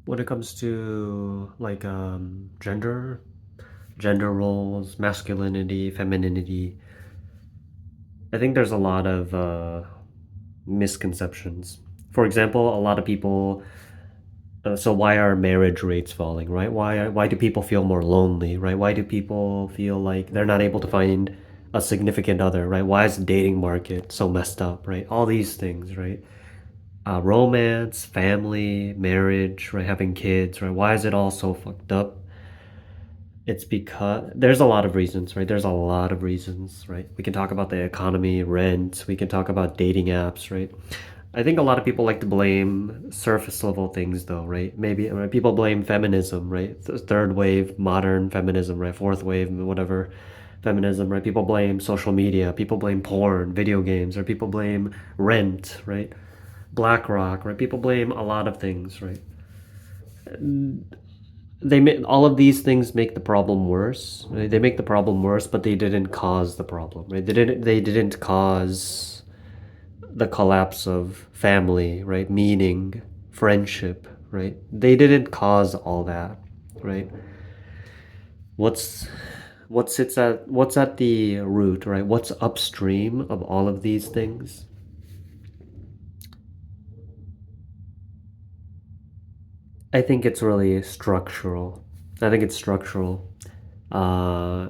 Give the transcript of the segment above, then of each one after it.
when it comes to like gender roles, masculinity, femininity, I think there's a lot of misconceptions. For example, a lot of people. So why are marriage rates falling, right? Why do people feel more lonely, right? Why do people feel like they're not able to find a significant other, right? Why is the dating market so messed up, right? All these things, right? Romance, family, marriage, right? Having kids, right? Why is it all so fucked up? It's because there's a lot of reasons, right? There's a lot of reasons, right? We can talk about the economy, rent, we can talk about dating apps, right? I think a lot of people like to blame surface level things though, right? Maybe right? People blame feminism, right? Third wave, modern feminism, right? Fourth wave, whatever feminism, right? People blame social media, people blame porn, video games, or people blame rent, right? BlackRock, right? People blame a lot of things, right? All of these things make the problem worse. Right? They make the problem worse, but they didn't cause the problem. Right? They didn't cause the collapse of family. Right? Meaning, friendship. Right? They didn't cause all that. Right? What's what's at the root? Right? What's upstream of all of these things? I think it's really structural. I think it's structural. Uh,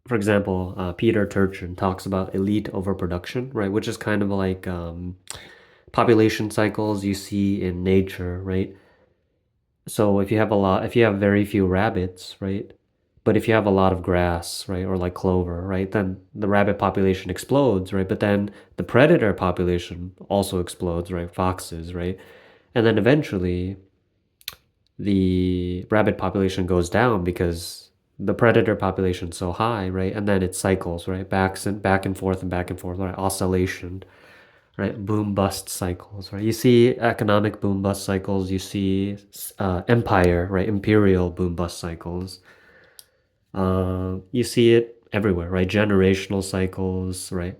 for example, Peter Turchin talks about elite overproduction, right? Which is kind of like population cycles you see in nature, right? So if you have very few rabbits, right? But if you have a lot of grass, right, or like clover, right, then the rabbit population explodes, right? But then the predator population also explodes, right? Foxes, right? And then eventually the rabbit population goes down because the predator population is so high, right? And then it cycles, right? Back and back and forth, right? Oscillation, right? Boom bust cycles, right? You see economic boom bust cycles. You see empire, right? Imperial boom bust cycles. You see it everywhere, right? Generational cycles, right?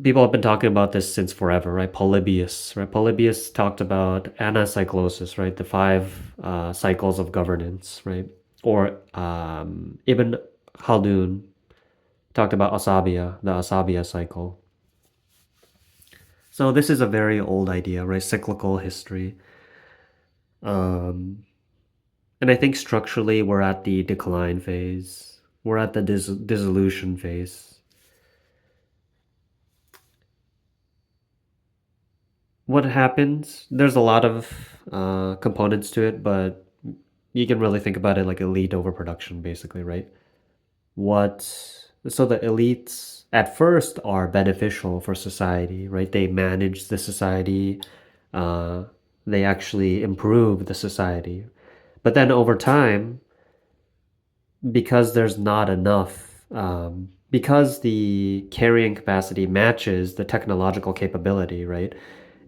People have been talking about this since forever, right? Polybius, right? Polybius talked about anacyclosis, right? The five cycles of governance, right? Or Ibn Khaldun talked about Asabia, the Asabia cycle. So this is a very old idea, right? Cyclical history. Um, and I think structurally we're at the decline phase. We're at the dissolution phase. What happens? There's a lot of components to it, but you can really think about it like elite overproduction, basically, right? What so the elites at first are beneficial for society, right? They manage the society, uh, they actually improve the society. But then over time, because there's not enough, because the carrying capacity matches the technological capability, right?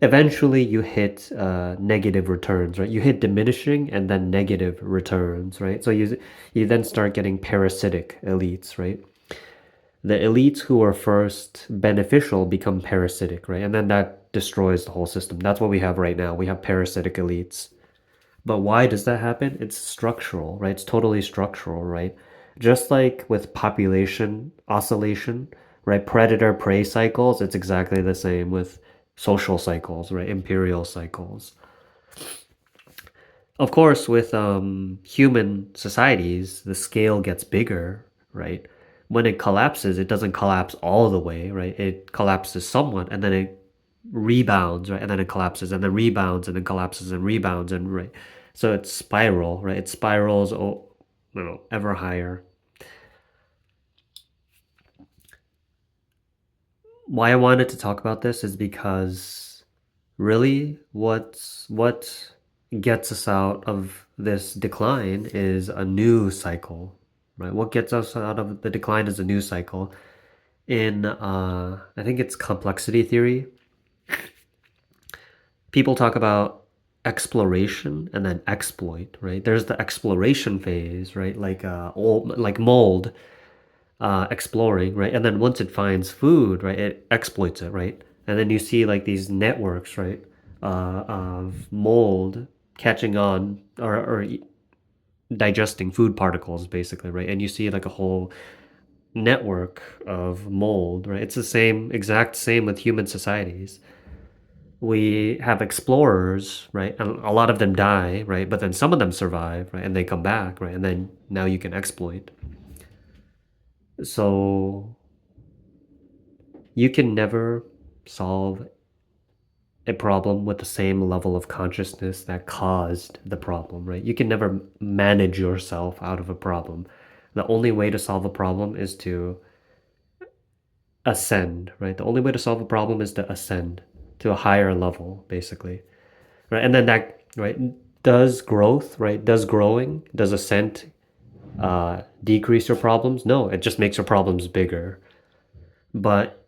Eventually you hit negative returns, right? You hit diminishing and then negative returns, right? So you then start getting parasitic elites, right? The elites who are first beneficial become parasitic, right? And then that destroys the whole system. That's what we have right now. We have parasitic elites. But why does that happen? It's structural, right? It's totally structural, right? Just like with population oscillation, right? Predator prey cycles, it's exactly the same with social cycles, right? Imperial cycles. Of course, with human societies, the scale gets bigger, right? When it collapses, it doesn't collapse all the way, right? It collapses somewhat and then it rebounds, right? And then it collapses and then rebounds and then collapses and rebounds and right. So it's spiral, right? It spirals ever higher. Why I wanted to talk about this is because really what gets us out of this decline is a new cycle, right? What gets us out of the decline is a new cycle. In I think it's complexity theory, people talk about exploration and then exploit, right? There's the exploration phase, right? Like mold exploring, right? And then once it finds food, right, it exploits it, right? And then you see like these networks, right, of mold catching on or digesting food particles, basically, right? And you see like a whole network of mold, right? It's the same, exact same with human societies. We have explorers, right? And a lot of them die, right? But then some of them survive, right? And they come back, right? And then now you can exploit. So you can never solve a problem with the same level of consciousness that caused the problem, right? You can never manage yourself out of a problem. The only way to solve a problem is to ascend, right? The only way to solve a problem is to ascend to a higher level, basically, right? And then that, right? Does growth, right? Does growing, does ascent decrease your problems? No, it just makes your problems bigger. But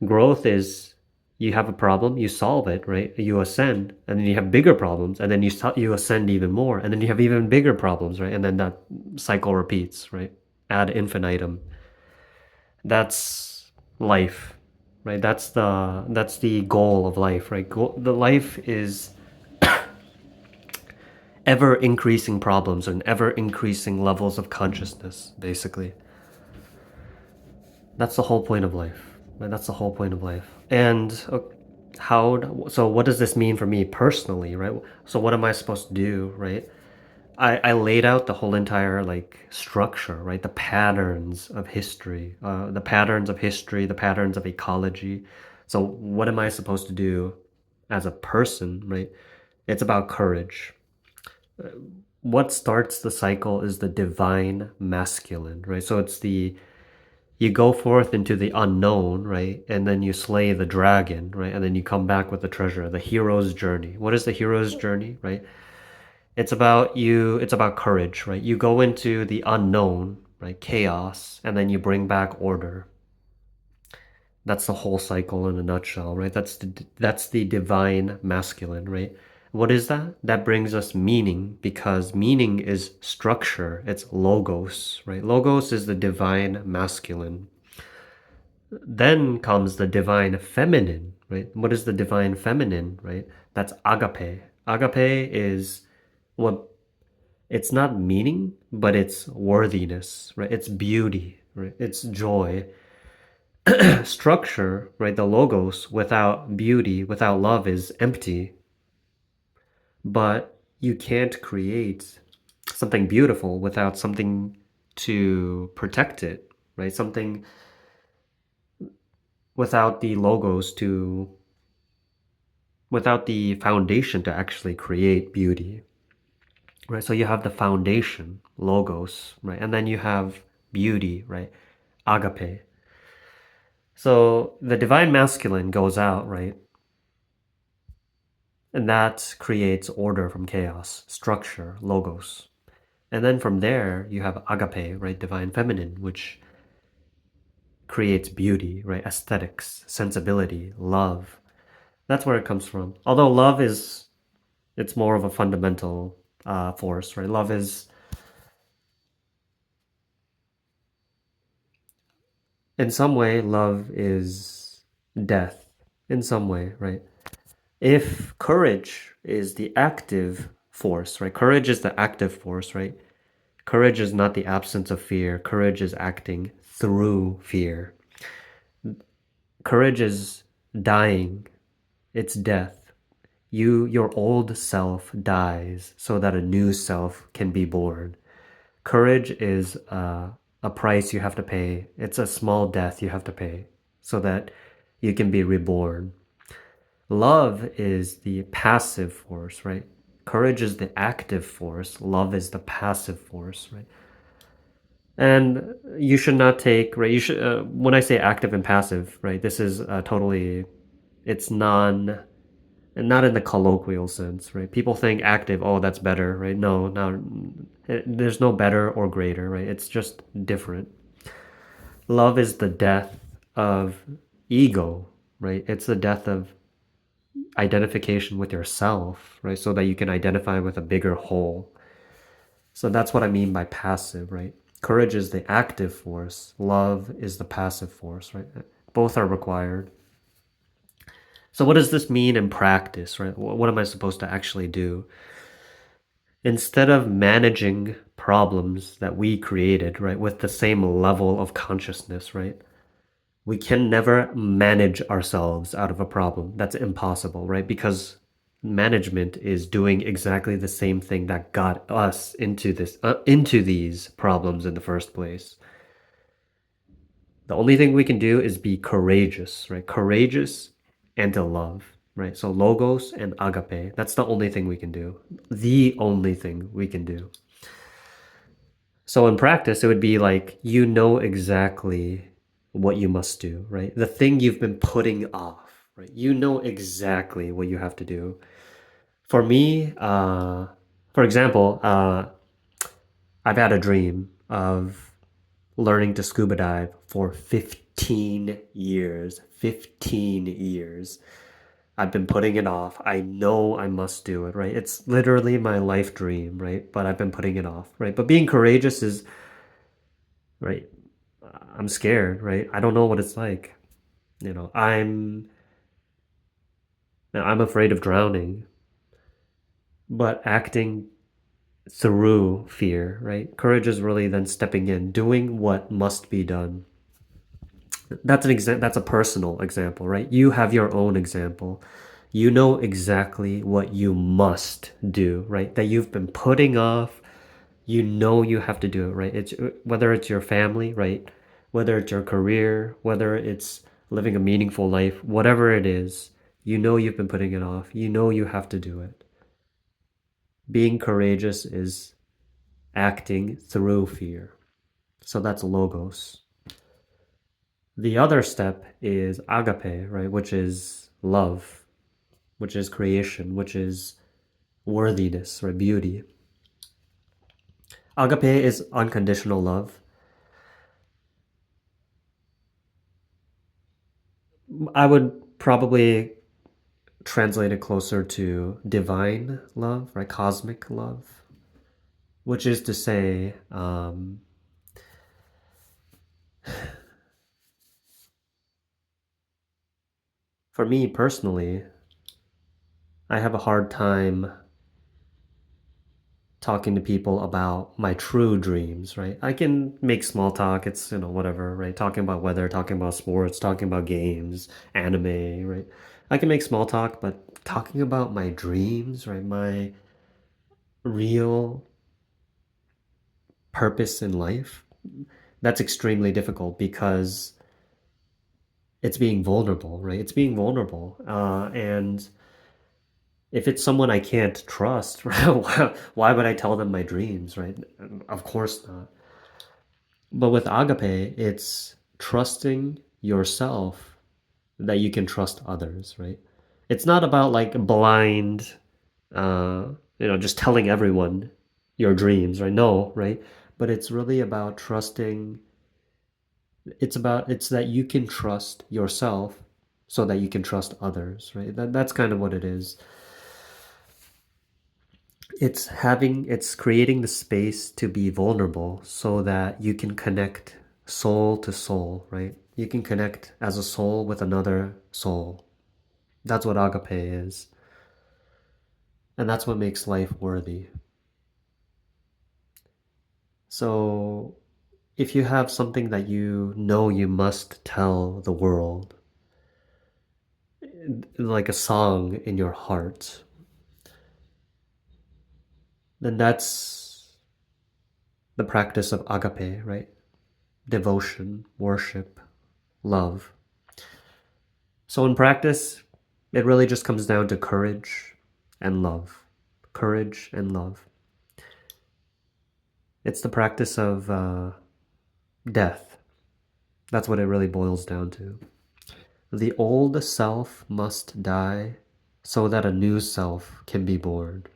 growth is you have a problem, you solve it, right? You ascend, and then you have bigger problems, and then you ascend even more, and then you have even bigger problems, right? And then that cycle repeats, right? Ad infinitum. That's life, right? That's the goal of life, right? The life is ever increasing problems and ever increasing levels of consciousness, basically. That's the whole point of life, right? That's the whole point of life. And so what does this mean for me personally, right? So what am I supposed to do, right? I laid out the whole entire like structure, right? The patterns of history, the patterns of ecology. So what am I supposed to do as a person, right? It's about courage. What starts the cycle is the divine masculine, right? So it's the you go forth into the unknown, right? And then you slay the dragon, right? And then you come back with the treasure, the hero's journey. What is the hero's journey, right? It's about courage, right? You go into the unknown, right? Chaos, and then you bring back order. That's the whole cycle in a nutshell, right? That's the divine masculine, right? What is that? That brings us meaning because meaning is structure. It's logos, right? Logos is the divine masculine. Then comes the divine feminine, right? What is the divine feminine, right? That's agape. Agape is what it's not meaning, but it's worthiness, right? It's beauty, right? It's joy. Structure, right? The logos without beauty, without love is empty, but you can't create something beautiful without something to protect it, right? Something without the logos to without the foundation to actually create beauty, right? So you have the foundation, logos, right? And then you have beauty, right? Agape. So the divine masculine goes out, right? And that creates order from chaos, structure, logos. And then from there, you have agape, right? Divine feminine, which creates beauty, right? Aesthetics, sensibility, love. That's where it comes from. Although love is, it's more of a fundamental force, right? In some way, love is death. In some way, right? If courage is the active force, right? Courage is the active force, right? Courage is not the absence of fear. Courage is acting through fear. Courage is dying. It's death. Your old self dies so that a new self can be born. Courage is a price you have to pay. It's a small death you have to pay so that you can be reborn. Love is the passive force, right? Courage is the active force. Love is the passive force, right? And you should not take, right? You should, when I say active and passive, right? This is totally, it's not in the colloquial sense, right? People think active, oh, that's better, right? No, no, there's no better or greater, right? It's just different. Love is the death of ego, right? It's the death of identification with yourself, right? So that you can identify with a bigger whole. So that's what I mean by passive, right? Courage is the active force, love is the passive force, right? Both are required. So what does this mean in practice, right? What am I supposed to actually do? Instead of managing problems that we created, right, with the same level of consciousness, right? We can never manage ourselves out of a problem. That's impossible, right? Because management is doing exactly the same thing that got us into these problems in the first place. The only thing we can do is be courageous, right? Courageous and to love, right? So logos and agape, that's the only thing we can do. The only thing we can do. So in practice, it would be like you know exactly what you must do, right? The thing you've been putting off, right? You know exactly what you have to do. For me, for example, I've had a dream of learning to scuba dive for 15 years. 15 years. I've been putting it off. I know I must do it, right? It's literally my life dream, right? But I've been putting it off, right? But being courageous is, right? I'm scared, right? I don't know what it's like. You know, I'm afraid of drowning, but acting through fear, right? Courage is really then stepping in, doing what must be done. That's a personal example, right? You have your own example. You know exactly what you must do, right? That you've been putting off. You know you have to do it, right? It's whether it's your family, right? Whether it's your career, whether it's living a meaningful life, whatever it is, you know you've been putting it off. You know you have to do it. Being courageous is acting through fear. So that's logos. The other step is agape, right? Which is love, which is creation, which is worthiness, right? Beauty. Agape is unconditional love. I would probably translate it closer to divine love, right? Cosmic love, which is to say, for me personally, I have a hard time talking to people about my true dreams, right? I can make small talk, it's, whatever, right? Talking about weather, talking about sports, talking about games, anime, right? I can make small talk, but talking about my dreams, right? My real purpose in life, that's extremely difficult because it's being vulnerable, right? It's being vulnerable. And if it's someone I can't trust, right? Why would I tell them my dreams, right? Of course not. But with agape, it's trusting yourself that you can trust others, right? It's not about like blind, uh, just telling everyone your dreams, right? No, right? But it's really about trusting. It's that you can trust yourself so that you can trust others, right? That's kind of what it is. It's creating the space to be vulnerable so that you can connect soul to soul, right? You can connect as a soul with another soul. That's what agape is. And that's what makes life worthy. So if you have something that you know you must tell the world, like a song in your heart, then that's the practice of agape, right? Devotion, worship, love. So in practice, it really just comes down to courage and love. Courage and love. It's the practice of death. That's what it really boils down to. The old self must die so that a new self can be born.